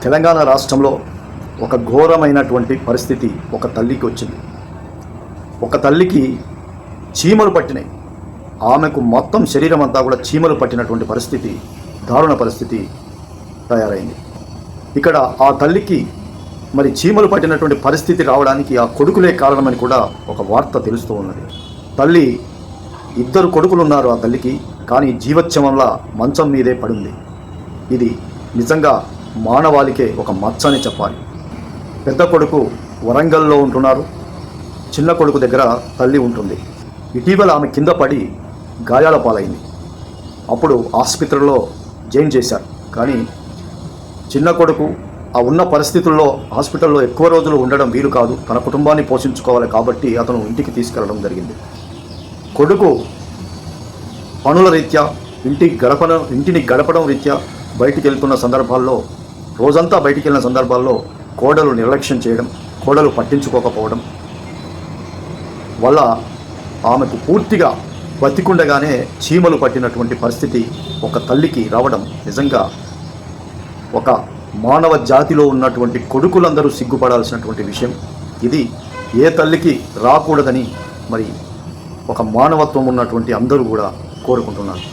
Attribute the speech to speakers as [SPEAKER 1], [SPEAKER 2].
[SPEAKER 1] తెలంగాణ రాష్ట్రంలో ఒక ఘోరమైనటువంటి పరిస్థితి ఒక తల్లికి వచ్చింది. ఒక తల్లికి చీమలు పట్టినాయి. ఆమెకు మొత్తం శరీరం అంతా కూడా చీమలు పట్టినటువంటి పరిస్థితి, దారుణ పరిస్థితి తయారైంది. ఇక్కడ ఆ తల్లికి మరి చీమలు పట్టినటువంటి పరిస్థితి రావడానికి ఆ కొడుకులే కారణమని కూడా ఒక వార్త తెలుస్తూ ఉన్నది. తల్లి, 2 కొడుకులు ఉన్నారు ఆ తల్లికి, కానీ జీవోత్సవంలా మంచం మీదే పడింది. ఇది నిజంగా మానవాళికే ఒక మచ్చ అని చెప్పాలి. పెద్ద కొడుకు వరంగల్లో ఉంటున్నారు, చిన్న కొడుకు దగ్గర తల్లి ఉంటుంది. ఇటీవల ఆమె కింద పడి గాయాల పాలైంది. అప్పుడు ఆసుపత్రిలో జాయిన్ చేశారు. కానీ చిన్న కొడుకు ఆ ఉన్న పరిస్థితుల్లో హాస్పిటల్లో ఎక్కువ రోజులు ఉండడం వీలు కాదు, తన కుటుంబాన్ని పోషించుకోవాలి కాబట్టి అతను ఇంటికి తీసుకెళ్లడం జరిగింది. కొడుకు పనుల రీత్యా ఇంటిని గడపడం రీత్యా బయటికి వెళ్తున్న సందర్భాల్లో, రోజంతా బయటికి వెళ్ళిన సందర్భాల్లో కోడలు నిర్లక్ష్యం చేయడం, కోడలు పట్టించుకోకపోవడం వల్ల ఆమెకు పూర్తిగా బతికుండగానే చీమలు పట్టినటువంటి పరిస్థితి ఒక తల్లికి రావడం నిజంగా ఒక మానవ జాతిలో ఉన్నటువంటి కొడుకులందరూ సిగ్గుపడాల్సినటువంటి విషయం. ఇది ఏ తల్లికి రాకూడదని మరి ఒక మానవత్వం ఉన్నటువంటి అందరూ కూడా కోరుకుంటున్నారు.